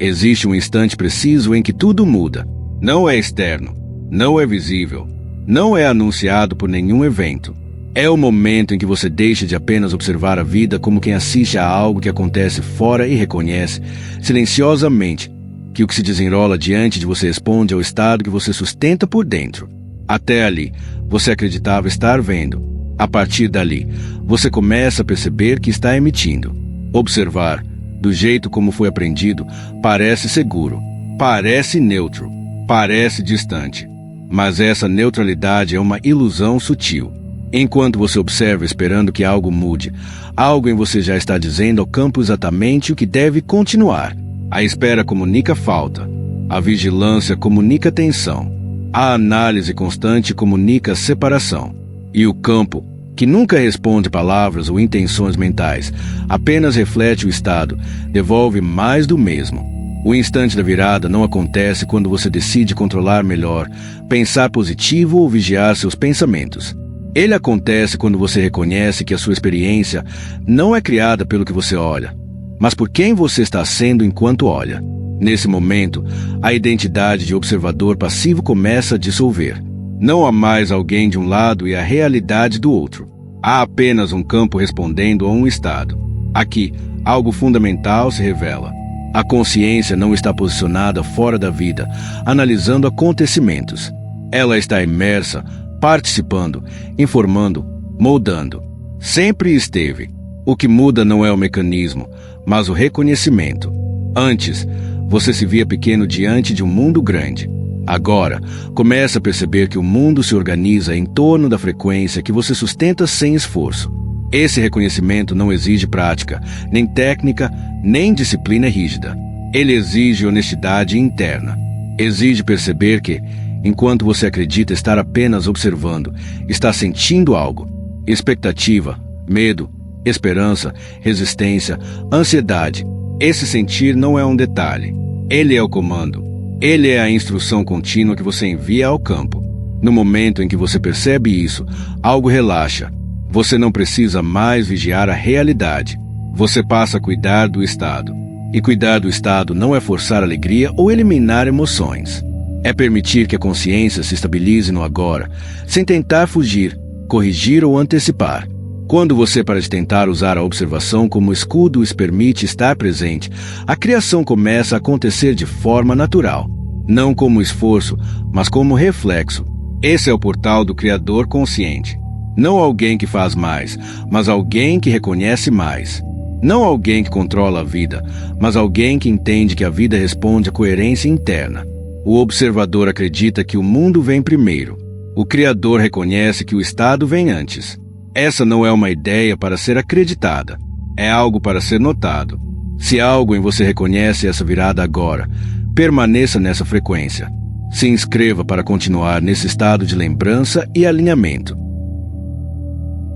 Existe um instante preciso em que tudo muda. Não é externo, não é visível, não é anunciado por nenhum evento. É o momento em que você deixa de apenas observar a vida como quem assiste a algo que acontece fora e reconhece, silenciosamente, que o que se desenrola diante de você responde ao estado que você sustenta por dentro. Até ali, você acreditava estar vendo. A partir dali, você começa a perceber que está emitindo. Observar, do jeito como foi aprendido, parece seguro, parece neutro, parece distante. Mas essa neutralidade é uma ilusão sutil. Enquanto você observa esperando que algo mude, algo em você já está dizendo ao campo exatamente o que deve continuar. A espera comunica falta, a vigilância comunica tensão, a análise constante comunica separação. E o campo, que nunca responde palavras ou intenções mentais, apenas reflete o estado, devolve mais do mesmo. O instante da virada não acontece quando você decide controlar melhor, pensar positivo ou vigiar seus pensamentos. Ele acontece quando você reconhece que a sua experiência não é criada pelo que você olha, mas por quem você está sendo enquanto olha. Nesse momento, a identidade de observador passivo começa a dissolver. Não há mais alguém de um lado e a realidade do outro. Há apenas um campo respondendo a um estado. Aqui, algo fundamental se revela. A consciência não está posicionada fora da vida, analisando acontecimentos. Ela está imersa, participando, informando, moldando. Sempre esteve. O que muda não é o mecanismo, mas o reconhecimento. Antes, você se via pequeno diante de um mundo grande. Agora, começa a perceber que o mundo se organiza em torno da frequência que você sustenta sem esforço. Esse reconhecimento não exige prática, nem técnica, nem disciplina rígida. Ele exige honestidade interna. Exige perceber que, enquanto você acredita estar apenas observando, está sentindo algo. Expectativa, medo, esperança, resistência, ansiedade. Esse sentir não é um detalhe. Ele é o comando. Ele é a instrução contínua que você envia ao campo. No momento em que você percebe isso, algo relaxa. Você não precisa mais vigiar a realidade. Você passa a cuidar do estado. E cuidar do estado não é forçar alegria ou eliminar emoções. É permitir que a consciência se estabilize no agora, sem tentar fugir, corrigir ou antecipar. Quando você para de tentar usar a observação como escudo e se permite estar presente, a criação começa a acontecer de forma natural. Não como esforço, mas como reflexo. Esse é o portal do Criador consciente. Não alguém que faz mais, mas alguém que reconhece mais. Não alguém que controla a vida, mas alguém que entende que a vida responde à coerência interna. O observador acredita que o mundo vem primeiro. O Criador reconhece que o estado vem antes. Essa não é uma ideia para ser acreditada. É algo para ser notado. Se algo em você reconhece essa virada agora, permaneça nessa frequência. Se inscreva para continuar nesse estado de lembrança e alinhamento.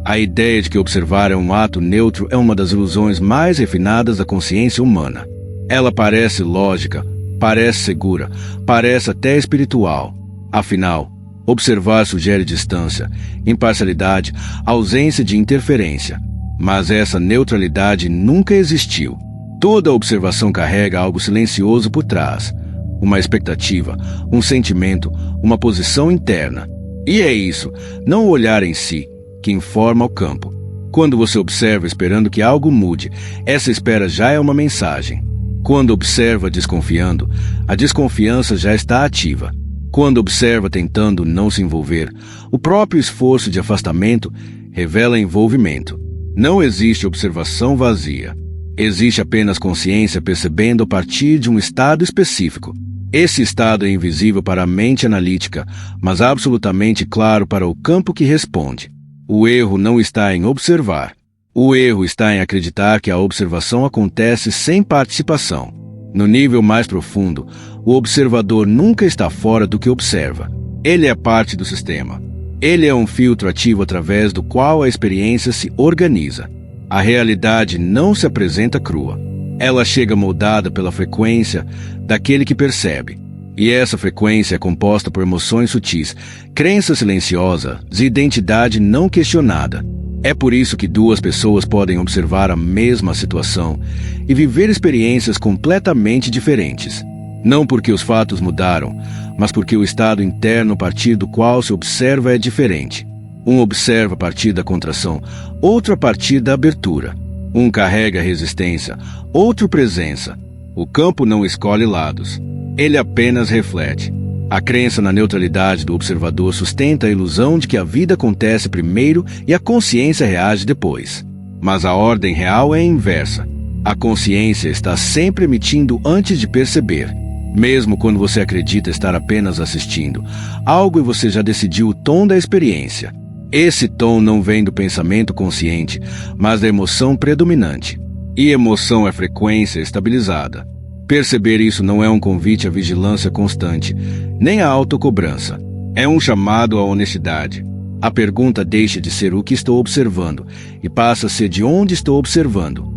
A ideia de que observar é um ato neutro é uma das ilusões mais refinadas da consciência humana. Ela parece lógica, parece segura, parece até espiritual. Afinal, observar sugere distância, imparcialidade, ausência de interferência. Mas essa neutralidade nunca existiu. Toda observação carrega algo silencioso por trás. Uma expectativa, um sentimento, uma posição interna. E é isso, não o olhar em si, que informa o campo. Quando você observa esperando que algo mude, essa espera já é uma mensagem. Quando observa desconfiando, a desconfiança já está ativa. Quando observa tentando não se envolver, o próprio esforço de afastamento revela envolvimento. Não existe observação vazia. Existe apenas consciência percebendo a partir de um estado específico. Esse estado é invisível para a mente analítica, mas absolutamente claro para o campo que responde. O erro não está em observar. O erro está em acreditar que a observação acontece sem participação. No nível mais profundo, o observador nunca está fora do que observa. Ele é parte do sistema. Ele é um filtro ativo através do qual a experiência se organiza. A realidade não se apresenta crua. Ela chega moldada pela frequência daquele que percebe. E essa frequência é composta por emoções sutis, crença silenciosa e identidade não questionada. É por isso que duas pessoas podem observar a mesma situação e viver experiências completamente diferentes. Não porque os fatos mudaram, mas porque o estado interno a partir do qual se observa é diferente. Um observa a partir da contração, outro a partir da abertura. Um carrega resistência, outro presença. O campo não escolhe lados. Ele apenas reflete. A crença na neutralidade do observador sustenta a ilusão de que a vida acontece primeiro e a consciência reage depois. Mas a ordem real é a inversa. A consciência está sempre emitindo antes de perceber. Mesmo quando você acredita estar apenas assistindo, algo em você já decidiu o tom da experiência. Esse tom não vem do pensamento consciente, mas da emoção predominante. E emoção é frequência estabilizada. Perceber isso não é um convite à vigilância constante, nem à autocobrança. É um chamado à honestidade. A pergunta deixa de ser o que estou observando e passa a ser de onde estou observando.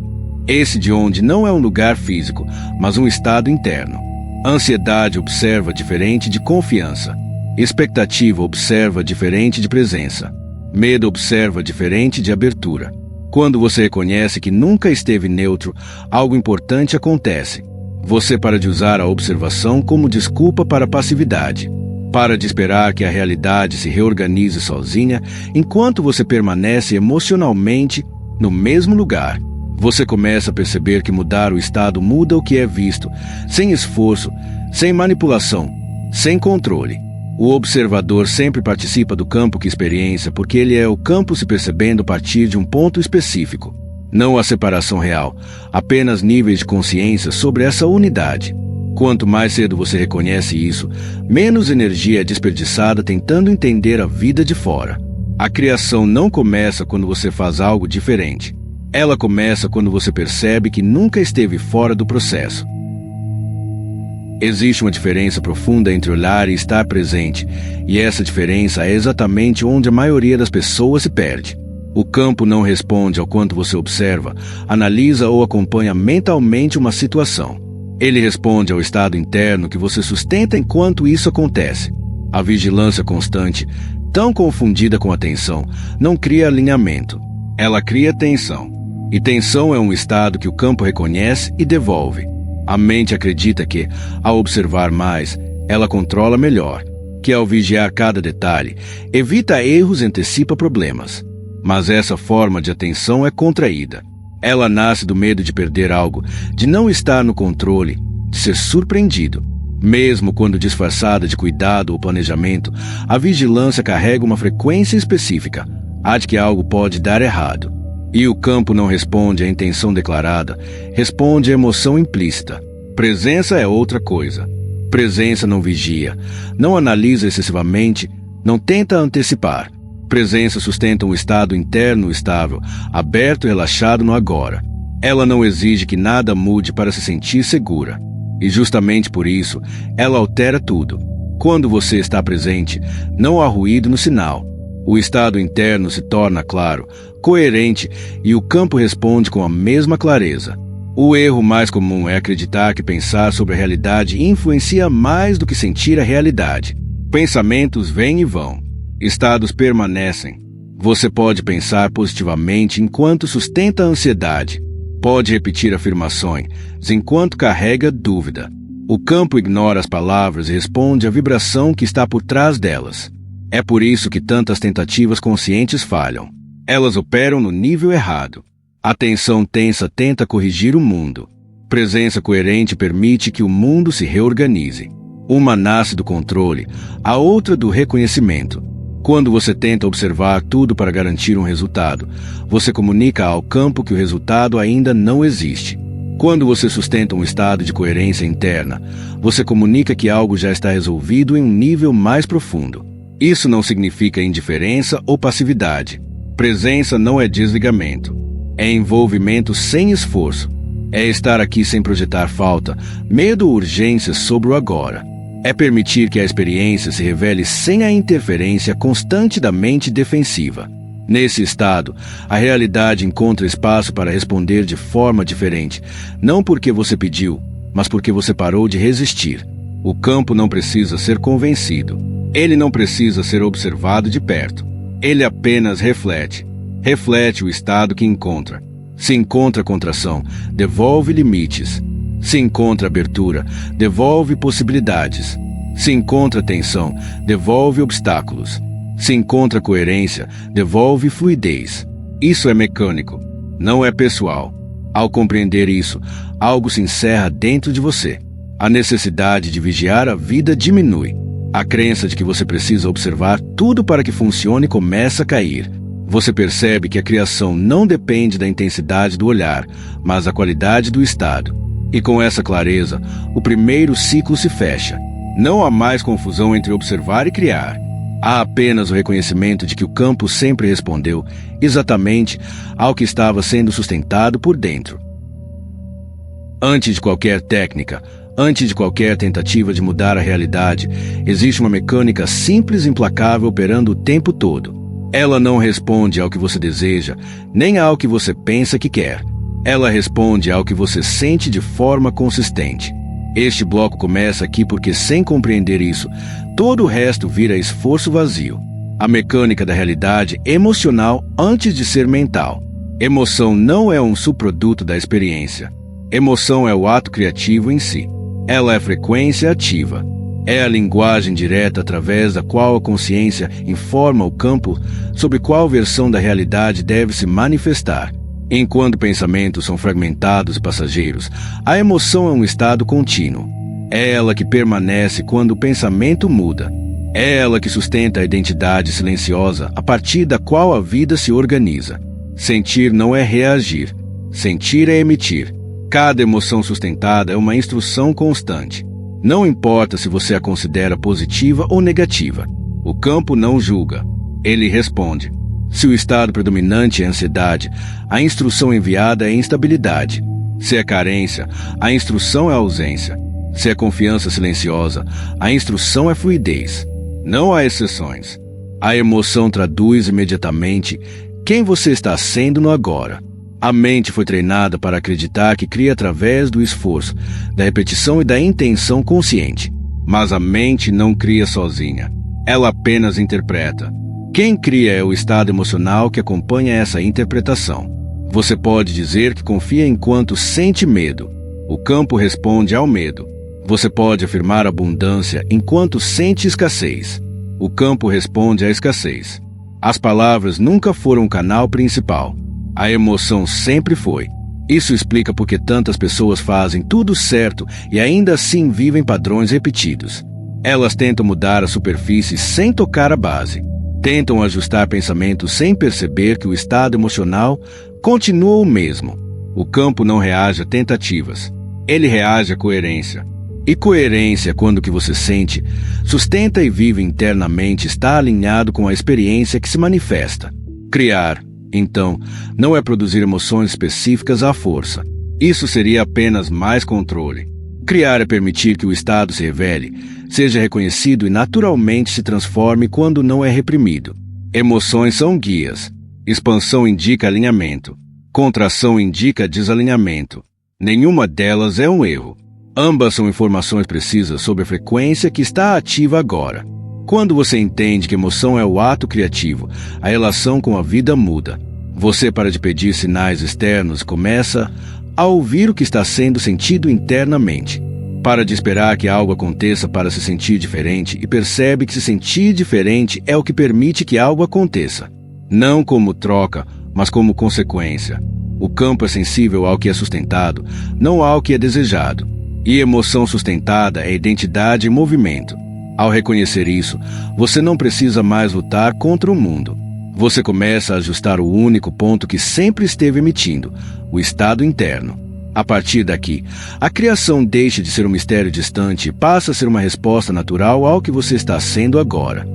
Esse de onde não é um lugar físico, mas um estado interno. Ansiedade observa diferente de confiança. Expectativa observa diferente de presença. Medo observa diferente de abertura. Quando você reconhece que nunca esteve neutro, algo importante acontece. Você para de usar a observação como desculpa para a passividade. Para de esperar que a realidade se reorganize sozinha, enquanto você permanece emocionalmente no mesmo lugar. Você começa a perceber que mudar o estado muda o que é visto, sem esforço, sem manipulação, sem controle. O observador sempre participa do campo que experiencia porque ele é o campo se percebendo a partir de um ponto específico. Não a separação real, apenas níveis de consciência sobre essa unidade. Quanto mais cedo você reconhece isso, menos energia é desperdiçada tentando entender a vida de fora. A criação não começa quando você faz algo diferente. Ela começa quando você percebe que nunca esteve fora do processo. Existe uma diferença profunda entre olhar e estar presente, e essa diferença é exatamente onde a maioria das pessoas se perde. O campo não responde ao quanto você observa, analisa ou acompanha mentalmente uma situação. Ele responde ao estado interno que você sustenta enquanto isso acontece. A vigilância constante, tão confundida com atenção, não cria alinhamento. Ela cria tensão. E tensão é um estado que o campo reconhece e devolve. A mente acredita que, ao observar mais, ela controla melhor, que ao vigiar cada detalhe, evita erros e antecipa problemas. Mas essa forma de atenção é contraída. Ela nasce do medo de perder algo, de não estar no controle, de ser surpreendido. Mesmo quando disfarçada de cuidado ou planejamento, a vigilância carrega uma frequência específica, a de que algo pode dar errado. E o campo não responde à intenção declarada, responde à emoção implícita. Presença é outra coisa. Presença não vigia, não analisa excessivamente, não tenta antecipar. Presença sustenta um estado interno estável, aberto e relaxado no agora. Ela não exige que nada mude para se sentir segura. E justamente por isso, ela altera tudo. Quando você está presente, não há ruído no sinal. O estado interno se torna claro, coerente e o campo responde com a mesma clareza. O erro mais comum é acreditar que pensar sobre a realidade influencia mais do que sentir a realidade. Pensamentos vêm e vão. Estados permanecem. Você pode pensar positivamente enquanto sustenta a ansiedade. Pode repetir afirmações enquanto carrega dúvida. O campo ignora as palavras e responde à vibração que está por trás delas. É por isso que tantas tentativas conscientes falham. Elas operam no nível errado. A atenção tensa tenta corrigir o mundo. Presença coerente permite que o mundo se reorganize. Uma nasce do controle, a outra do reconhecimento. Quando você tenta observar tudo para garantir um resultado, você comunica ao campo que o resultado ainda não existe. Quando você sustenta um estado de coerência interna, você comunica que algo já está resolvido em um nível mais profundo. Isso não significa indiferença ou passividade. Presença não é desligamento. É envolvimento sem esforço. É estar aqui sem projetar falta, medo ou urgência sobre o agora. É permitir que a experiência se revele sem a interferência constante da mente defensiva. Nesse estado, a realidade encontra espaço para responder de forma diferente, não porque você pediu, mas porque você parou de resistir. O campo não precisa ser convencido. Ele não precisa ser observado de perto. Ele apenas reflete. reflete o estado que encontra. Se encontra contração, devolve limites. Se encontra abertura, devolve possibilidades. Se encontra tensão, devolve obstáculos. Se encontra coerência, devolve fluidez. Isso é mecânico, não é pessoal. Ao compreender isso, algo se encerra dentro de você. A necessidade de vigiar a vida diminui. A crença de que você precisa observar tudo para que funcione começa a cair. Você percebe que a criação não depende da intensidade do olhar, mas da qualidade do estado. E com essa clareza, o primeiro ciclo se fecha. Não há mais confusão entre observar e criar. Há apenas o reconhecimento de que o campo sempre respondeu exatamente ao que estava sendo sustentado por dentro. Antes de qualquer técnica, antes de qualquer tentativa de mudar a realidade, existe uma mecânica simples e implacável operando o tempo todo. Ela não responde ao que você deseja, nem ao que você pensa que quer. Ela responde ao que você sente de forma consistente. Este bloco começa aqui porque, sem compreender isso, todo o resto vira esforço vazio. A mecânica da realidade emocional antes de ser mental. Emoção não é um subproduto da experiência. Emoção é o ato criativo em si. Ela é frequência ativa. É a linguagem direta através da qual a consciência informa o campo sobre qual versão da realidade deve se manifestar. Enquanto pensamentos são fragmentados e passageiros, a emoção é um estado contínuo. É ela que permanece quando o pensamento muda. É ela que sustenta a identidade silenciosa a partir da qual a vida se organiza. Sentir não é reagir. Sentir é emitir. Cada emoção sustentada é uma instrução constante. Não importa se você a considera positiva ou negativa. O campo não julga. Ele responde. Se o estado predominante é ansiedade, a instrução enviada é instabilidade. Se é carência, a instrução é ausência. Se é confiança silenciosa, a instrução é fluidez. Não há exceções. A emoção traduz imediatamente quem você está sendo no agora. A mente foi treinada para acreditar que cria através do esforço, da repetição e da intenção consciente. Mas a mente não cria sozinha. Ela apenas interpreta. Quem cria é o estado emocional que acompanha essa interpretação. Você pode dizer que confia enquanto sente medo. O campo responde ao medo. Você pode afirmar abundância enquanto sente escassez. O campo responde à escassez. As palavras nunca foram o canal principal. A emoção sempre foi. Isso explica por que tantas pessoas fazem tudo certo e ainda assim vivem padrões repetidos. Elas tentam mudar a superfície sem tocar a base. Tentam ajustar pensamentos sem perceber que o estado emocional continua o mesmo. O campo não reage a tentativas. Ele reage à coerência. E coerência, quando o que você sente, sustenta e vive internamente, está alinhado com a experiência que se manifesta. Criar, então, não é produzir emoções específicas à força. Isso seria apenas mais controle. Criar é permitir que o estado se revele, seja reconhecido e naturalmente se transforme quando não é reprimido. Emoções são guias. Expansão indica alinhamento. Contração indica desalinhamento. Nenhuma delas é um erro. Ambas são informações precisas sobre a frequência que está ativa agora. Quando você entende que emoção é o ato criativo, a relação com a vida muda. Você para de pedir sinais externos e começa a ouvir o que está sendo sentido internamente. Para de esperar que algo aconteça para se sentir diferente e percebe que se sentir diferente é o que permite que algo aconteça. Não como troca, mas como consequência. O campo é sensível ao que é sustentado, não ao que é desejado. E emoção sustentada é identidade e movimento. Ao reconhecer isso, você não precisa mais lutar contra o mundo. Você começa a ajustar o único ponto que sempre esteve emitindo, o estado interno. A partir daqui, a criação deixa de ser um mistério distante e passa a ser uma resposta natural ao que você está sendo agora.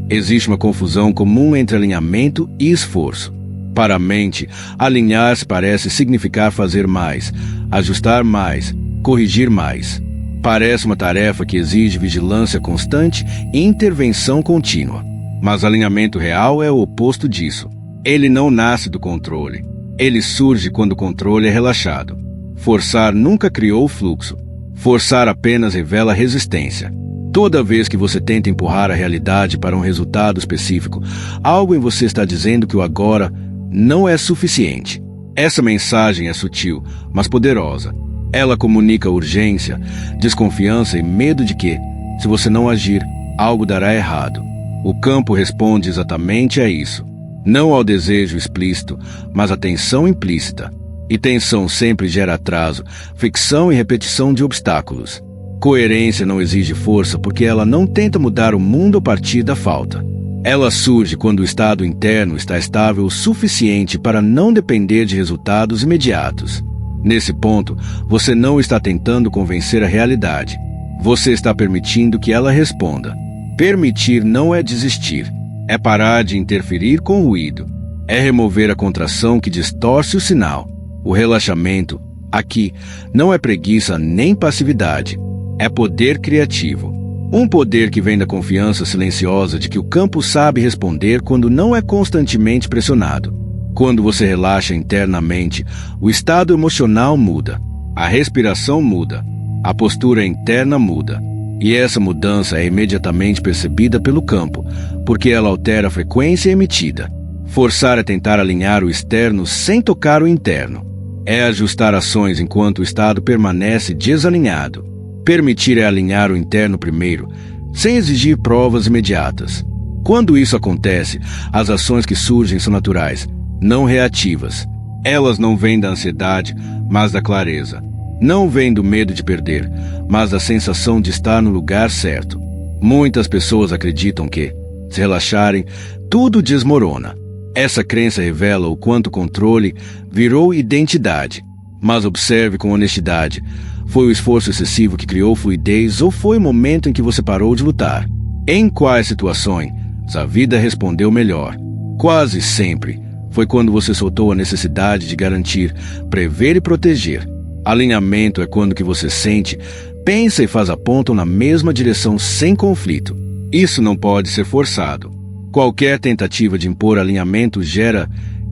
Existe uma confusão comum entre alinhamento e esforço. Para a mente, alinhar-se parece significar fazer mais, ajustar mais, corrigir mais. Parece uma tarefa que exige vigilância constante e intervenção contínua. Mas alinhamento real é o oposto disso. Ele não nasce do controle. Ele surge quando o controle é relaxado. Forçar nunca criou o fluxo. Forçar apenas revela resistência. Toda vez que você tenta empurrar a realidade para um resultado específico, algo em você está dizendo que o agora não é suficiente. Essa mensagem é sutil, mas poderosa. Ela comunica urgência, desconfiança e medo de que, se você não agir, algo dará errado. O campo responde exatamente a isso. Não ao desejo explícito, mas à tensão implícita. E tensão sempre gera atraso, fricção e repetição de obstáculos. Coerência não exige força porque ela não tenta mudar o mundo a partir da falta. Ela surge quando o estado interno está estável o suficiente para não depender de resultados imediatos. Nesse ponto, você não está tentando convencer a realidade. Você está permitindo que ela responda. Permitir não é desistir. É parar de interferir com o ruído. É remover a contração que distorce o sinal. O relaxamento, aqui, não é preguiça nem passividade. É poder criativo. Um poder que vem da confiança silenciosa de que o campo sabe responder quando não é constantemente pressionado. Quando você relaxa internamente, o estado emocional muda. A respiração muda. A postura interna muda. E essa mudança é imediatamente percebida pelo campo, porque ela altera a frequência emitida. Forçar é tentar alinhar o externo sem tocar o interno. É ajustar ações enquanto o estado permanece desalinhado. Permitir é alinhar o interno primeiro, sem exigir provas imediatas. Quando isso acontece, as ações que surgem são naturais, não reativas. Elas não vêm da ansiedade, mas da clareza. Não vêm do medo de perder, mas da sensação de estar no lugar certo. Muitas pessoas acreditam que, se relaxarem, tudo desmorona. Essa crença revela o quanto o controle virou identidade. Mas observe com honestidade. Foi o esforço excessivo que criou fluidez ou foi o momento em que você parou de lutar? Em quais situações a vida respondeu melhor? Quase sempre foi quando você soltou a necessidade de garantir, prever e proteger. Alinhamento é quando que você sente, pensa e faz apontam na mesma direção sem conflito. Isso não pode ser forçado. Qualquer tentativa de impor alinhamento gera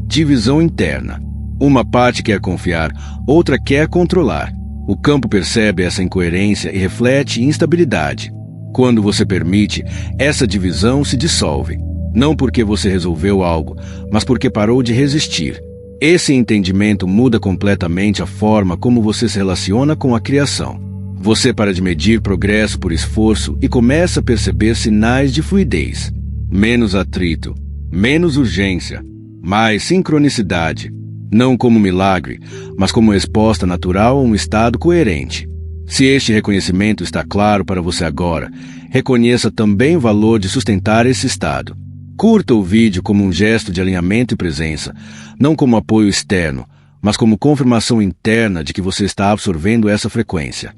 divisão interna. Uma parte quer confiar, outra quer controlar. O campo percebe essa incoerência e reflete instabilidade. Quando você permite, essa divisão se dissolve. Não porque você resolveu algo, mas porque parou de resistir. Esse entendimento muda completamente a forma como você se relaciona com a criação. Você para de medir progresso por esforço e começa a perceber sinais de fluidez. Menos atrito, menos urgência, mais sincronicidade. Não como milagre, mas como resposta natural a um estado coerente. Se este reconhecimento está claro para você agora, reconheça também o valor de sustentar esse estado. Curta o vídeo como um gesto de alinhamento e presença, não como apoio externo, mas como confirmação interna de que você está absorvendo essa frequência.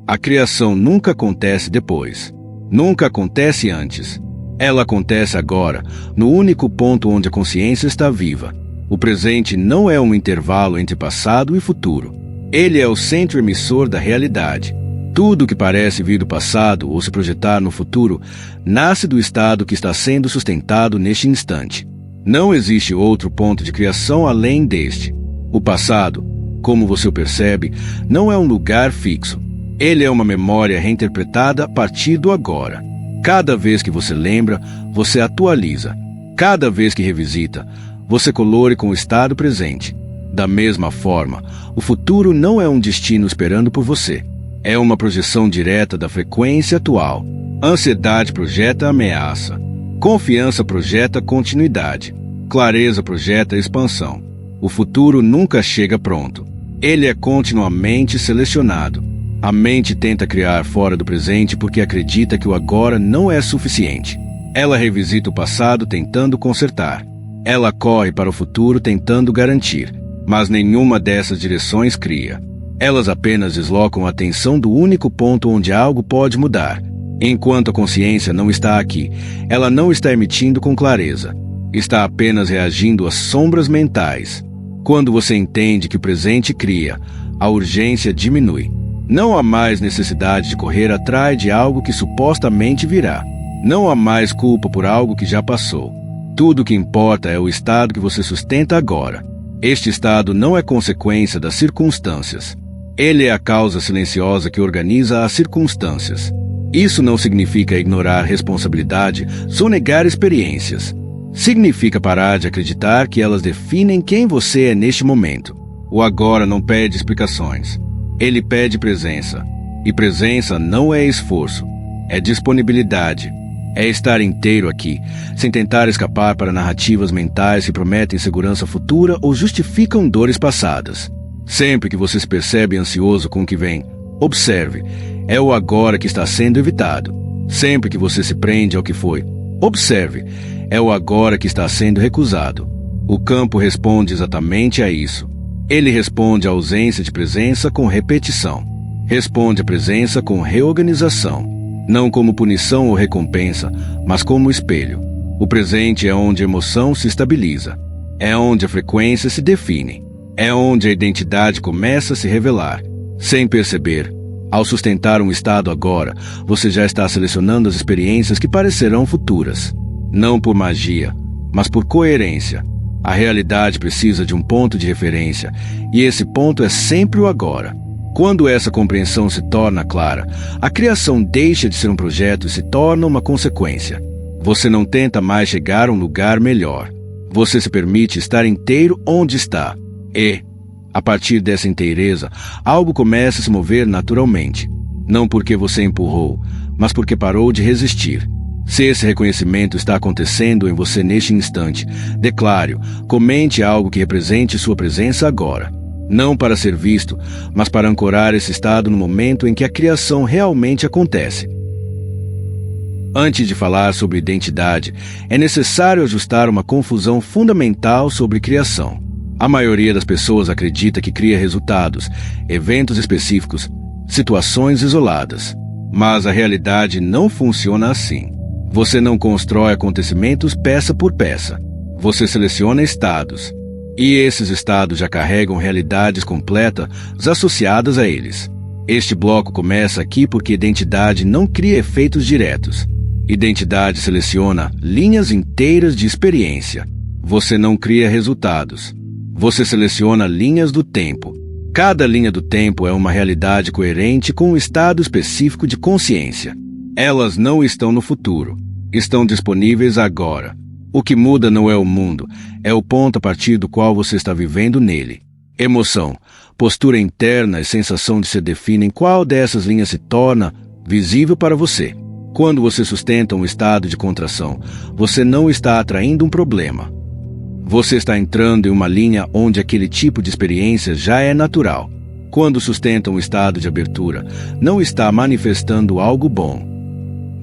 A criação nunca acontece depois. Nunca acontece antes. Ela acontece agora, no único ponto onde a consciência está viva. O presente não é um intervalo entre passado e futuro. Ele é o centro emissor da realidade. Tudo que parece vir do passado ou se projetar no futuro nasce do estado que está sendo sustentado neste instante. Não existe outro ponto de criação além deste. O passado, como você o percebe, não é um lugar fixo. Ele é uma memória reinterpretada a partir do agora. Cada vez que você lembra, você atualiza. Cada vez que revisita, você colore com o estado presente. Da mesma forma, o futuro não é um destino esperando por você. É uma projeção direta da frequência atual. Ansiedade projeta ameaça. Confiança projeta continuidade. Clareza projeta expansão. O futuro nunca chega pronto. Ele é continuamente selecionado. A mente tenta criar fora do presente porque acredita que o agora não é suficiente. Ela revisita o passado tentando consertar. Ela corre para o futuro tentando garantir. Mas nenhuma dessas direções cria. Elas apenas deslocam a atenção do único ponto onde algo pode mudar. Enquanto a consciência não está aqui, ela não está emitindo com clareza. Está apenas reagindo às sombras mentais. Quando você entende que o presente cria, a urgência diminui. Não há mais necessidade de correr atrás de algo que supostamente virá. Não há mais culpa por algo que já passou. Tudo o que importa é o estado que você sustenta agora. Este estado não é consequência das circunstâncias. Ele é a causa silenciosa que organiza as circunstâncias. Isso não significa ignorar responsabilidade, sonegar experiências. Significa parar de acreditar que elas definem quem você é neste momento. O agora não pede explicações. Ele pede presença. E presença não é esforço. É disponibilidade. É estar inteiro aqui, sem tentar escapar para narrativas mentais que prometem segurança futura ou justificam dores passadas. Sempre que você se percebe ansioso com o que vem, observe. É o agora que está sendo evitado. Sempre que você se prende ao que foi, observe. É o agora que está sendo recusado. O campo responde exatamente a isso. Ele responde à ausência de presença com repetição. Responde à presença com reorganização. Não como punição ou recompensa, mas como espelho. O presente é onde a emoção se estabiliza. É onde a frequência se define. É onde a identidade começa a se revelar. Sem perceber, ao sustentar um estado agora, você já está selecionando as experiências que parecerão futuras. Não por magia, mas por coerência. A realidade precisa de um ponto de referência, e esse ponto é sempre o agora. Quando essa compreensão se torna clara, a criação deixa de ser um projeto e se torna uma consequência. Você não tenta mais chegar a um lugar melhor. Você se permite estar inteiro onde está. E, a partir dessa inteireza, algo começa a se mover naturalmente. Não porque você empurrou, mas porque parou de resistir. Se esse reconhecimento está acontecendo em você neste instante, declare-o, comente algo que represente sua presença agora. Não para ser visto, mas para ancorar esse estado no momento em que a criação realmente acontece. Antes de falar sobre identidade, é necessário ajustar uma confusão fundamental sobre criação. A maioria das pessoas acredita que cria resultados, eventos específicos, situações isoladas. Mas a realidade não funciona assim. Você não constrói acontecimentos peça por peça. Você seleciona estados. E esses estados já carregam realidades completas associadas a eles. Este bloco começa aqui porque identidade não cria efeitos diretos. Identidade seleciona linhas inteiras de experiência. Você não cria resultados. Você seleciona linhas do tempo. Cada linha do tempo é uma realidade coerente com um estado específico de consciência. Elas não estão no futuro. Estão disponíveis agora. O que muda não é o mundo, é o ponto a partir do qual você está vivendo nele. Emoção, postura interna e sensação de se definem qual dessas linhas se torna visível para você. Quando você sustenta um estado de contração, você não está atraindo um problema. Você está entrando em uma linha onde aquele tipo de experiência já é natural. Quando sustenta um estado de abertura, não está manifestando algo bom.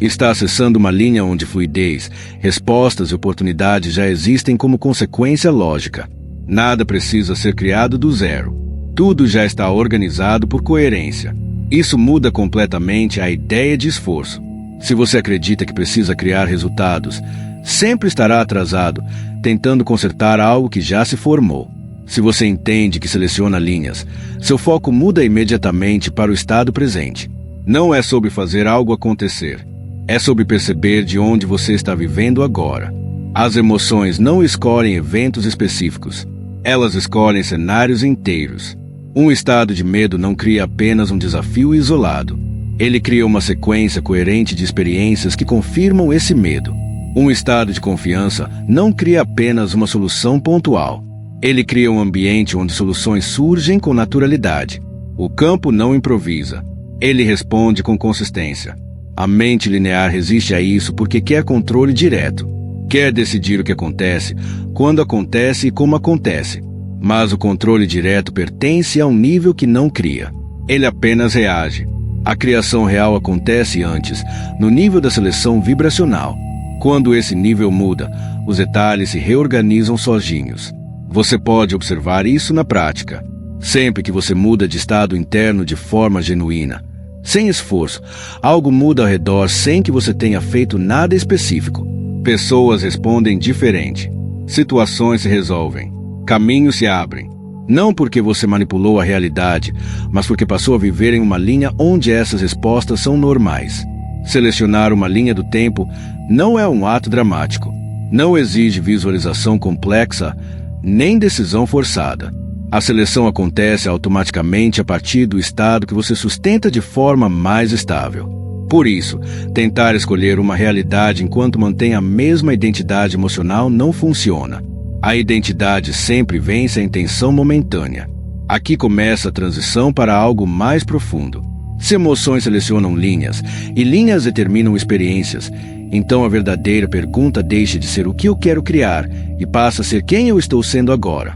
Está acessando uma linha onde fluidez, respostas e oportunidades já existem como consequência lógica. Nada precisa ser criado do zero. Tudo já está organizado por coerência. Isso muda completamente a ideia de esforço. Se você acredita que precisa criar resultados, sempre estará atrasado, tentando consertar algo que já se formou. Se você entende que seleciona linhas, seu foco muda imediatamente para o estado presente. Não é sobre fazer algo acontecer. É sobre perceber de onde você está vivendo agora. As emoções não escolhem eventos específicos. Elas escolhem cenários inteiros. Um estado de medo não cria apenas um desafio isolado. Ele cria uma sequência coerente de experiências que confirmam esse medo. Um estado de confiança não cria apenas uma solução pontual. Ele cria um ambiente onde soluções surgem com naturalidade. O campo não improvisa. Ele responde com consistência. A mente linear resiste a isso porque quer controle direto. Quer decidir o que acontece, quando acontece e como acontece. Mas o controle direto pertence a um nível que não cria. Ele apenas reage. A criação real acontece antes, no nível da seleção vibracional. Quando esse nível muda, os detalhes se reorganizam sozinhos. Você pode observar isso na prática. Sempre que você muda de estado interno de forma genuína, sem esforço, algo muda ao redor sem que você tenha feito nada específico. Pessoas respondem diferente. Situações se resolvem. Caminhos se abrem. Não porque você manipulou a realidade, mas porque passou a viver em uma linha onde essas respostas são normais. Selecionar uma linha do tempo não é um ato dramático. Não exige visualização complexa, nem decisão forçada. A seleção acontece automaticamente a partir do estado que você sustenta de forma mais estável. Por isso, tentar escolher uma realidade enquanto mantém a mesma identidade emocional não funciona. A identidade sempre vence a intenção momentânea. Aqui começa a transição para algo mais profundo. Se emoções selecionam linhas, e linhas determinam experiências, então a verdadeira pergunta deixa de ser o que eu quero criar e passa a ser quem eu estou sendo agora.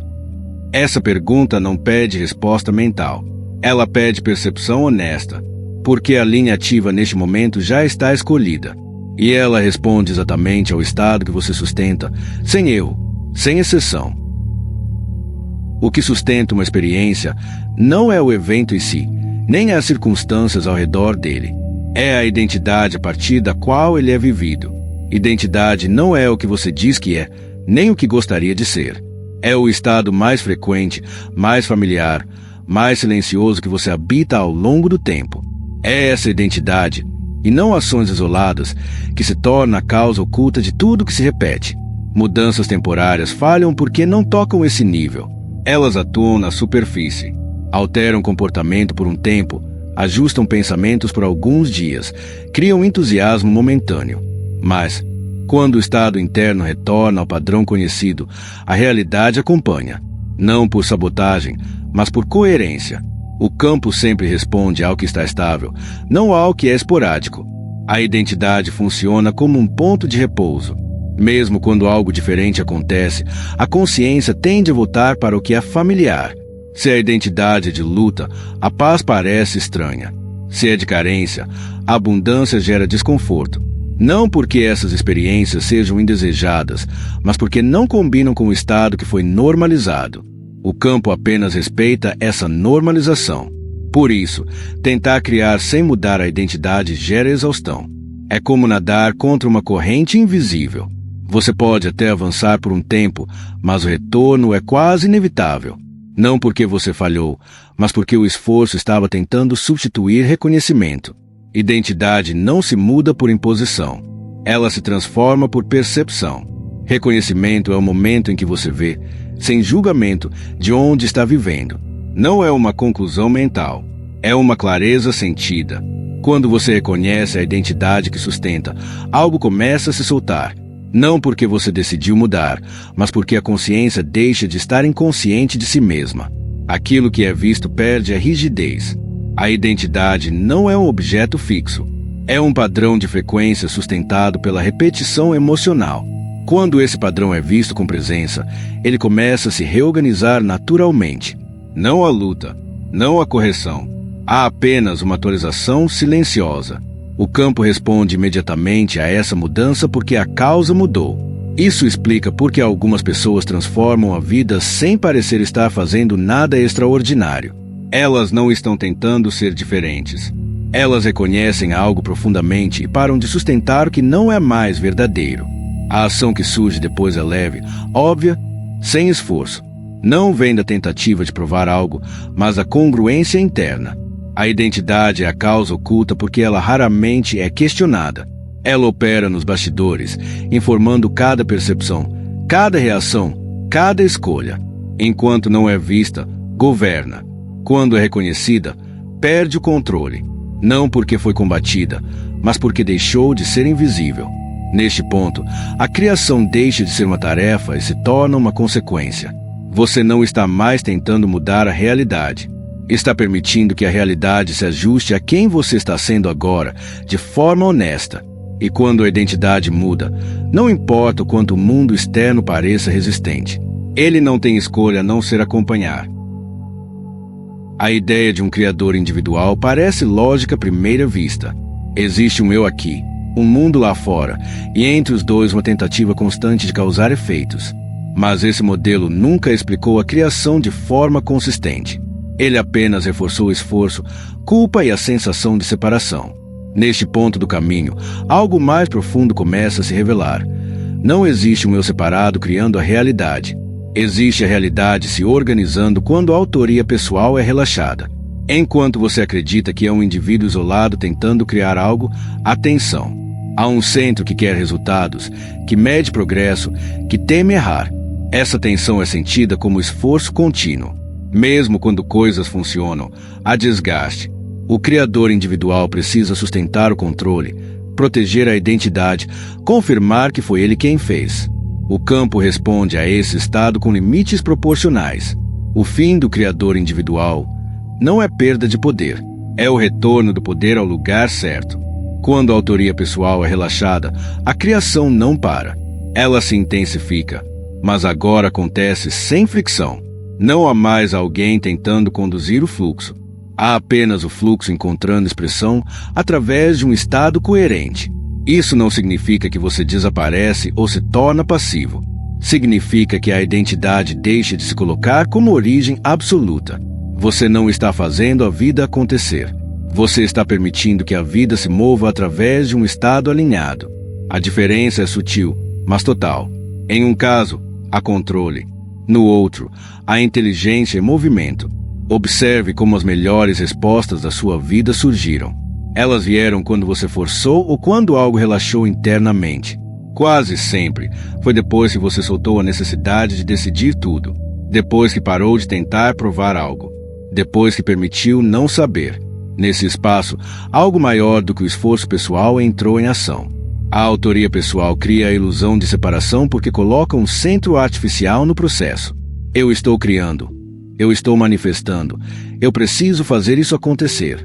Essa pergunta não pede resposta mental. Ela pede percepção honesta, porque a linha ativa neste momento já está escolhida. E ela responde exatamente ao estado que você sustenta, sem erro, sem exceção. O que sustenta uma experiência não é o evento em si, nem as circunstâncias ao redor dele. É a identidade a partir da qual ele é vivido. Identidade não é o que você diz que é, nem o que gostaria de ser. É o estado mais frequente, mais familiar, mais silencioso que você habita ao longo do tempo. É essa identidade, e não ações isoladas, que se torna a causa oculta de tudo que se repete. Mudanças temporárias falham porque não tocam esse nível. Elas atuam na superfície, alteram comportamento por um tempo, ajustam pensamentos por alguns dias, criam entusiasmo momentâneo. Mas, quando o estado interno retorna ao padrão conhecido, a realidade acompanha, não por sabotagem, mas por coerência. O campo sempre responde ao que está estável, não ao que é esporádico. A identidade funciona como um ponto de repouso. Mesmo quando algo diferente acontece, a consciência tende a voltar para o que é familiar. Se a identidade é de luta, a paz parece estranha. Se é de carência, a abundância gera desconforto. Não porque essas experiências sejam indesejadas, mas porque não combinam com o estado que foi normalizado. O campo apenas respeita essa normalização. Por isso, tentar criar sem mudar a identidade gera exaustão. É como nadar contra uma corrente invisível. Você pode até avançar por um tempo, mas o retorno é quase inevitável. Não porque você falhou, mas porque o esforço estava tentando substituir reconhecimento. Identidade não se muda por imposição. Ela se transforma por percepção. Reconhecimento é o momento em que você vê, sem julgamento, de onde está vivendo. Não é uma conclusão mental. É uma clareza sentida. Quando você reconhece a identidade que sustenta, algo começa a se soltar. Não porque você decidiu mudar, mas porque a consciência deixa de estar inconsciente de si mesma. Aquilo que é visto perde a rigidez. A identidade não é um objeto fixo. É um padrão de frequência sustentado pela repetição emocional. Quando esse padrão é visto com presença, ele começa a se reorganizar naturalmente. Não há luta, não há correção. Há apenas uma atualização silenciosa. O campo responde imediatamente a essa mudança porque a causa mudou. Isso explica por que algumas pessoas transformam a vida sem parecer estar fazendo nada extraordinário. Elas não estão tentando ser diferentes. Elas reconhecem algo profundamente e param de sustentar o que não é mais verdadeiro. A ação que surge depois é leve, óbvia, sem esforço. Não vem da tentativa de provar algo, mas da congruência interna. A identidade é a causa oculta porque ela raramente é questionada. Ela opera nos bastidores, informando cada percepção, cada reação, cada escolha. Enquanto não é vista, governa. Quando é reconhecida, perde o controle. Não porque foi combatida, mas porque deixou de ser invisível. Neste ponto, a criação deixa de ser uma tarefa e se torna uma consequência. Você não está mais tentando mudar a realidade. Está permitindo que a realidade se ajuste a quem você está sendo agora, de forma honesta. E quando a identidade muda, não importa o quanto o mundo externo pareça resistente. Ele não tem escolha a não ser acompanhar. A ideia de um criador individual parece lógica à primeira vista. Existe um eu aqui, um mundo lá fora, e entre os dois uma tentativa constante de causar efeitos. Mas esse modelo nunca explicou a criação de forma consistente. Ele apenas reforçou o esforço, culpa e a sensação de separação. Neste ponto do caminho, algo mais profundo começa a se revelar. Não existe um eu separado criando a realidade. Existe a realidade se organizando quando a autoria pessoal é relaxada. Enquanto você acredita que é um indivíduo isolado tentando criar algo, atenção. Há um centro que quer resultados, que mede progresso, que teme errar. Essa tensão é sentida como esforço contínuo. Mesmo quando coisas funcionam, há desgaste. O criador individual precisa sustentar o controle, proteger a identidade, confirmar que foi ele quem fez. O campo responde a esse estado com limites proporcionais. O fim do criador individual não é perda de poder, é o retorno do poder ao lugar certo. Quando a autoria pessoal é relaxada, a criação não para. Ela se intensifica, mas agora acontece sem fricção. Não há mais alguém tentando conduzir o fluxo. Há apenas o fluxo encontrando expressão através de um estado coerente. Isso não significa que você desaparece ou se torna passivo. Significa que a identidade deixa de se colocar como origem absoluta. Você não está fazendo a vida acontecer. Você está permitindo que a vida se mova através de um estado alinhado. A diferença é sutil, mas total. Em um caso, há controle. No outro, há inteligência e movimento. Observe como as melhores respostas da sua vida surgiram. Elas vieram quando você forçou ou quando algo relaxou internamente. Quase sempre foi depois que você soltou a necessidade de decidir tudo. Depois que parou de tentar provar algo. Depois que permitiu não saber. Nesse espaço, algo maior do que o esforço pessoal entrou em ação. A autoria pessoal cria a ilusão de separação porque coloca um centro artificial no processo. Eu estou criando. Eu estou manifestando. Eu preciso fazer isso acontecer.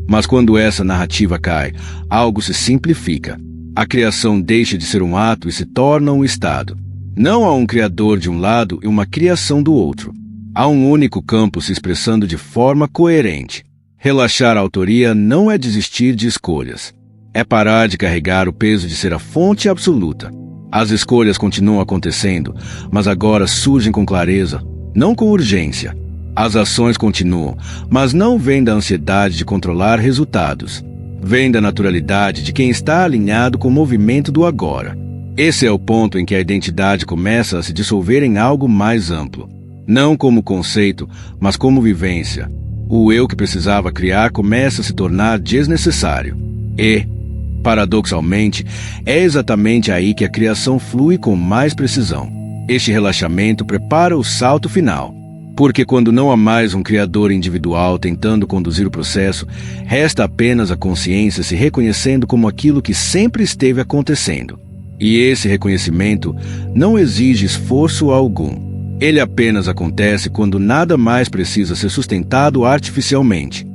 Mas quando essa narrativa cai, algo se simplifica. A criação deixa de ser um ato e se torna um estado. Não há um criador de um lado e uma criação do outro. Há um único campo se expressando de forma coerente. Relaxar a autoria não é desistir de escolhas. É parar de carregar o peso de ser a fonte absoluta. As escolhas continuam acontecendo, mas agora surgem com clareza, não com urgência. As ações continuam, mas não vêm da ansiedade de controlar resultados. Vêm da naturalidade de quem está alinhado com o movimento do agora. Esse é o ponto em que a identidade começa a se dissolver em algo mais amplo. Não como conceito, mas como vivência. O eu que precisava criar começa a se tornar desnecessário. E, paradoxalmente, é exatamente aí que a criação flui com mais precisão. Este relaxamento prepara o salto final. Porque quando não há mais um criador individual tentando conduzir o processo, resta apenas a consciência se reconhecendo como aquilo que sempre esteve acontecendo. E esse reconhecimento não exige esforço algum. Ele apenas acontece quando nada mais precisa ser sustentado artificialmente.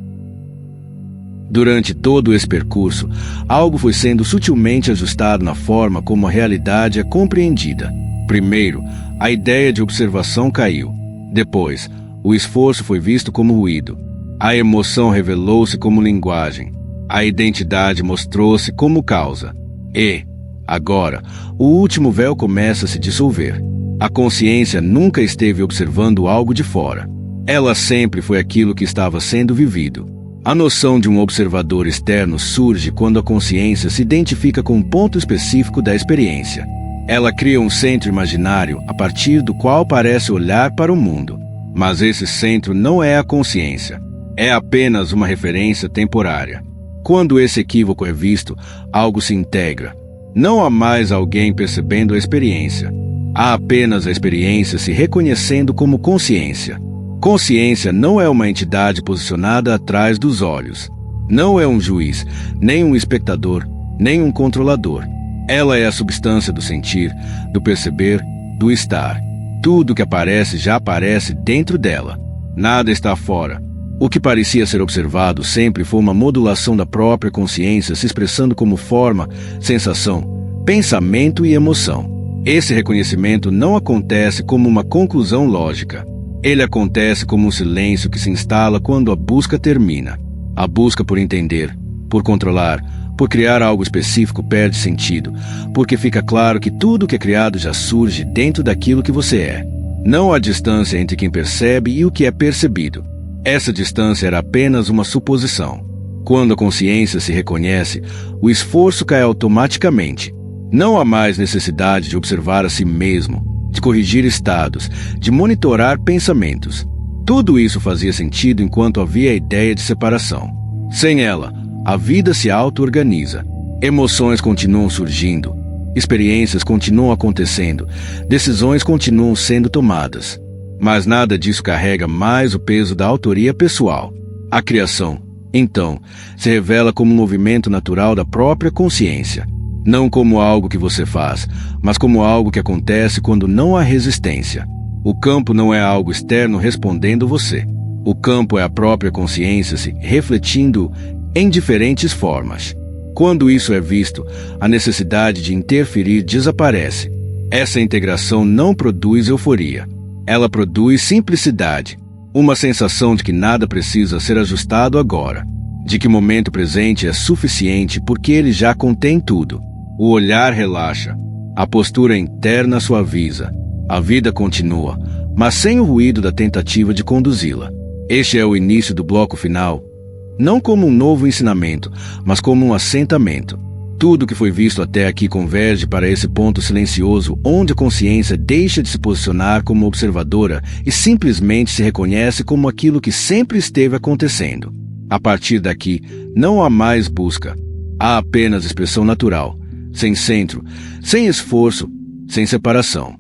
Durante todo esse percurso, algo foi sendo sutilmente ajustado na forma como a realidade é compreendida. Primeiro, a ideia de observação caiu. Depois, o esforço foi visto como ruído. A emoção revelou-se como linguagem. A identidade mostrou-se como causa. E, agora, o último véu começa a se dissolver. A consciência nunca esteve observando algo de fora. Ela sempre foi aquilo que estava sendo vivido. A noção de um observador externo surge quando a consciência se identifica com um ponto específico da experiência. Ela cria um centro imaginário a partir do qual parece olhar para o mundo. Mas esse centro não é a consciência. É apenas uma referência temporária. Quando esse equívoco é visto, algo se integra. Não há mais alguém percebendo a experiência. Há apenas a experiência se reconhecendo como consciência. Consciência não é uma entidade posicionada atrás dos olhos. Não é um juiz, nem um espectador, nem um controlador. Ela é a substância do sentir, do perceber, do estar. Tudo que aparece já aparece dentro dela. Nada está fora. O que parecia ser observado sempre foi uma modulação da própria consciência se expressando como forma, sensação, pensamento e emoção. Esse reconhecimento não acontece como uma conclusão lógica. Ele acontece como um silêncio que se instala quando a busca termina. A busca por entender, por controlar, por criar algo específico perde sentido, porque fica claro que tudo que é criado já surge dentro daquilo que você é. Não há distância entre quem percebe e o que é percebido. Essa distância era apenas uma suposição. Quando a consciência se reconhece, o esforço cai automaticamente. Não há mais necessidade de observar a si mesmo, de corrigir estados, de monitorar pensamentos. Tudo isso fazia sentido enquanto havia a ideia de separação. Sem ela, a vida se auto-organiza. Emoções continuam surgindo, experiências continuam acontecendo, decisões continuam sendo tomadas. Mas nada disso carrega mais o peso da autoria pessoal. A criação, Então, se revela como um movimento natural da própria consciência, não como algo que você faz, mas como algo que acontece quando não há resistência. O campo não é algo externo respondendo você. O campo é a própria consciência se refletindo em diferentes formas. Quando isso é visto, a necessidade de interferir desaparece. Essa integração não produz euforia. Ela produz simplicidade, uma sensação de que nada precisa ser ajustado agora, de que o momento presente é suficiente porque ele já contém tudo. O olhar relaxa, a postura interna suaviza, a vida continua, mas sem o ruído da tentativa de conduzi-la. Este é o início do bloco final, não como um novo ensinamento, mas como um assentamento. Tudo que foi visto até aqui converge para esse ponto silencioso onde a consciência deixa de se posicionar como observadora e simplesmente se reconhece como aquilo que sempre esteve acontecendo. A partir daqui, não há mais busca. Há apenas expressão natural, sem centro, sem esforço, sem separação.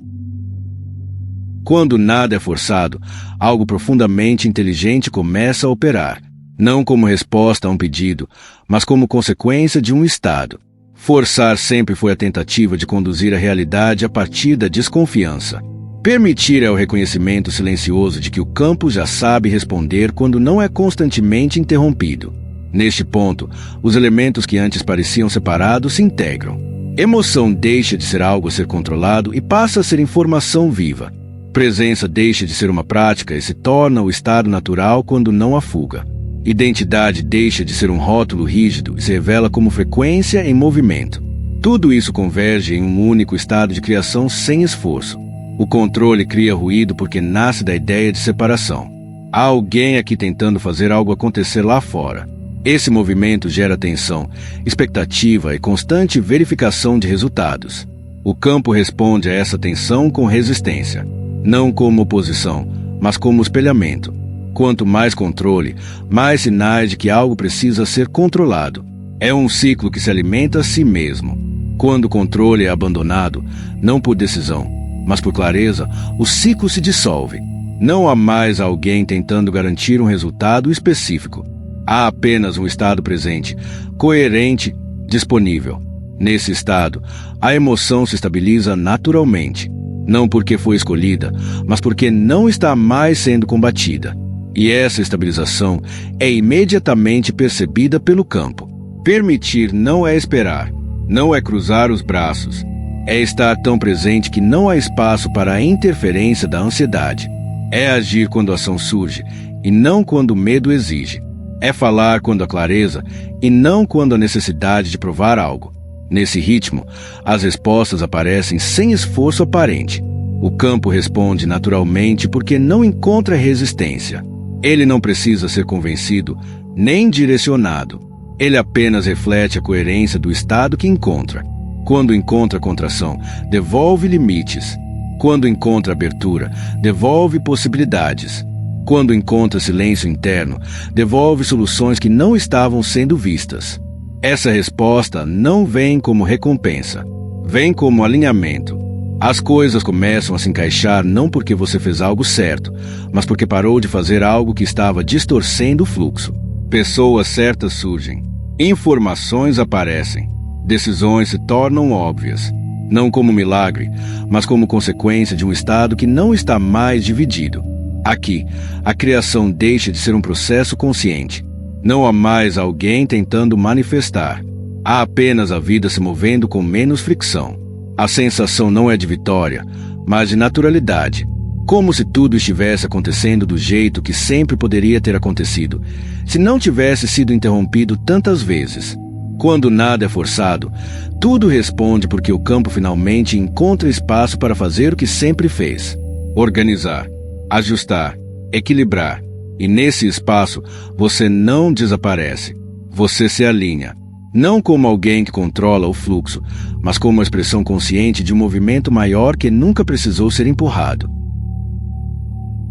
Quando nada é forçado, algo profundamente inteligente começa a operar, não como resposta a um pedido, mas como consequência de um estado. Forçar sempre foi a tentativa de conduzir a realidade a partir da desconfiança. Permitir é o reconhecimento silencioso de que o campo já sabe responder quando não é constantemente interrompido. Neste ponto, os elementos que antes pareciam separados se integram. Emoção deixa de ser algo a ser controlado e passa a ser informação viva. Presença deixa de ser uma prática e se torna o estado natural quando não há fuga. Identidade deixa de ser um rótulo rígido e se revela como frequência em movimento. Tudo isso converge em um único estado de criação sem esforço. O controle cria ruído porque nasce da ideia de separação. Há alguém aqui tentando fazer algo acontecer lá fora. Esse movimento gera tensão, expectativa e constante verificação de resultados. O campo responde a essa tensão com resistência, não como oposição, mas como espelhamento. Quanto mais controle, mais sinais de que algo precisa ser controlado. É um ciclo que se alimenta a si mesmo. Quando o controle é abandonado, não por decisão, mas por clareza, o ciclo se dissolve. Não há mais alguém tentando garantir um resultado específico. Há apenas um estado presente, coerente, disponível. Nesse estado, a emoção se estabiliza naturalmente, não porque foi escolhida, mas porque não está mais sendo combatida. E essa estabilização é imediatamente percebida pelo campo. Permitir não é esperar, não é cruzar os braços. É estar tão presente que não há espaço para a interferência da ansiedade. É agir quando a ação surge, e não quando o medo exige. É falar quando há clareza, e não quando há necessidade de provar algo. Nesse ritmo, as respostas aparecem sem esforço aparente. O campo responde naturalmente porque não encontra resistência. Ele não precisa ser convencido, nem direcionado. Ele apenas reflete a coerência do estado que encontra. Quando encontra contração, devolve limites. Quando encontra abertura, devolve possibilidades. Quando encontra silêncio interno, devolve soluções que não estavam sendo vistas. Essa resposta não vem como recompensa, vem como alinhamento. As coisas começam a se encaixar não porque você fez algo certo, mas porque parou de fazer algo que estava distorcendo o fluxo. Pessoas certas surgem, informações aparecem, decisões se tornam óbvias, não como milagre, mas como consequência de um estado que não está mais dividido. Aqui, a criação deixa de ser um processo consciente. Não há mais alguém tentando manifestar. Há apenas a vida se movendo com menos fricção. A sensação não é de vitória, mas de naturalidade. Como se tudo estivesse acontecendo do jeito que sempre poderia ter acontecido, se não tivesse sido interrompido tantas vezes. Quando nada é forçado, tudo responde porque o campo finalmente encontra espaço para fazer o que sempre fez. Organizar, ajustar, equilibrar. E nesse espaço, você não desaparece. Você se alinha. Não como alguém que controla o fluxo, mas como uma expressão consciente de um movimento maior que nunca precisou ser empurrado.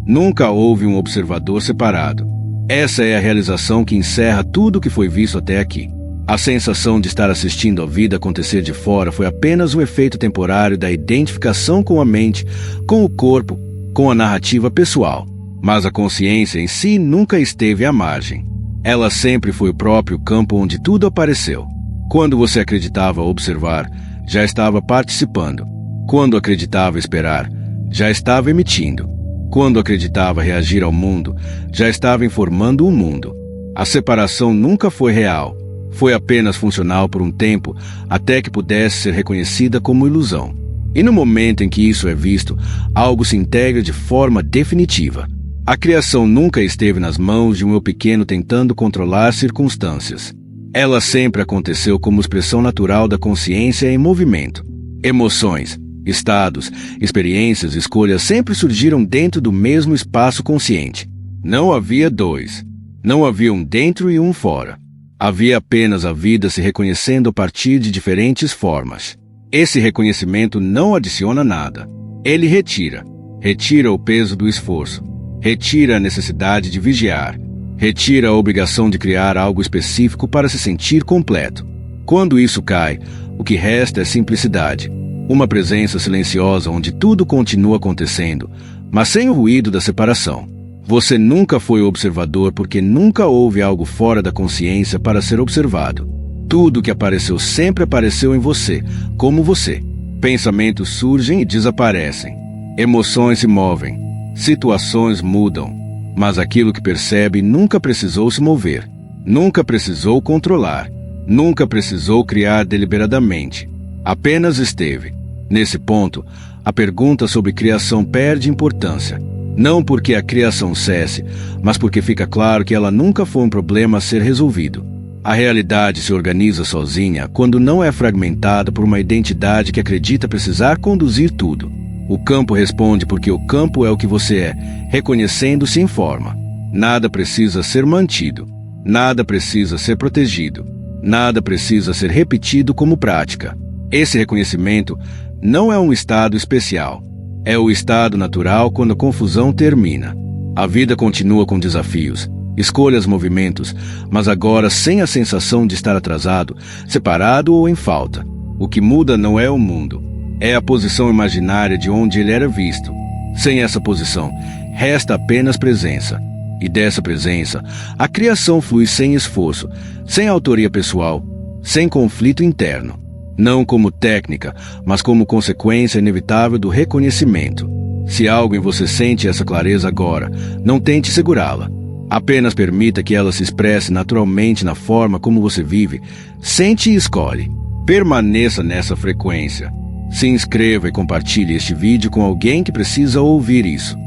Nunca houve um observador separado. Essa é a realização que encerra tudo o que foi visto até aqui. A sensação de estar assistindo a vida acontecer de fora foi apenas um efeito temporário da identificação com a mente, com o corpo, com a narrativa pessoal. Mas a consciência em si nunca esteve à margem. Ela sempre foi o próprio campo onde tudo apareceu. Quando você acreditava observar, já estava participando. Quando acreditava esperar, já estava emitindo. Quando acreditava reagir ao mundo, já estava informando o mundo. A separação nunca foi real. Foi apenas funcional por um tempo, até que pudesse ser reconhecida como ilusão. E no momento em que isso é visto, algo se integra de forma definitiva. A criação nunca esteve nas mãos de um eu pequeno tentando controlar circunstâncias. Ela sempre aconteceu como expressão natural da consciência em movimento. Emoções, estados, experiências e escolhas sempre surgiram dentro do mesmo espaço consciente. Não havia dois. Não havia um dentro e um fora. Havia apenas a vida se reconhecendo a partir de diferentes formas. Esse reconhecimento não adiciona nada. Ele retira. Retira o peso do esforço. Retira a necessidade de vigiar. Retira a obrigação de criar algo específico para se sentir completo. Quando isso cai, o que resta é simplicidade. Uma presença silenciosa onde tudo continua acontecendo, mas sem o ruído da separação. Você nunca foi observador porque nunca houve algo fora da consciência para ser observado. Tudo que apareceu sempre apareceu em você, como você. Pensamentos surgem e desaparecem. Emoções se movem. Situações mudam. Mas aquilo que percebe nunca precisou se mover. Nunca precisou controlar. Nunca precisou criar deliberadamente. Apenas esteve. Nesse ponto, a pergunta sobre criação perde importância. Não porque a criação cesse, mas porque fica claro que ela nunca foi um problema a ser resolvido. A realidade se organiza sozinha quando não é fragmentada por uma identidade que acredita precisar conduzir tudo. O campo responde porque o campo é o que você é, reconhecendo-se em forma. Nada precisa ser mantido. Nada precisa ser protegido. Nada precisa ser repetido como prática. Esse reconhecimento não é um estado especial. É o estado natural quando a confusão termina. A vida continua com desafios, escolhas, movimentos, mas agora sem a sensação de estar atrasado, separado ou em falta. O que muda não é o mundo, é a posição imaginária de onde ele era visto. Sem essa posição, resta apenas presença. E dessa presença, a criação flui sem esforço, sem autoria pessoal, sem conflito interno. Não como técnica, mas como consequência inevitável do reconhecimento. Se algo em você sente essa clareza agora, não tente segurá-la. Apenas permita que ela se expresse naturalmente na forma como você vive. Sente e escolhe. Permaneça nessa frequência. Se inscreva e compartilhe este vídeo com alguém que precisa ouvir isso.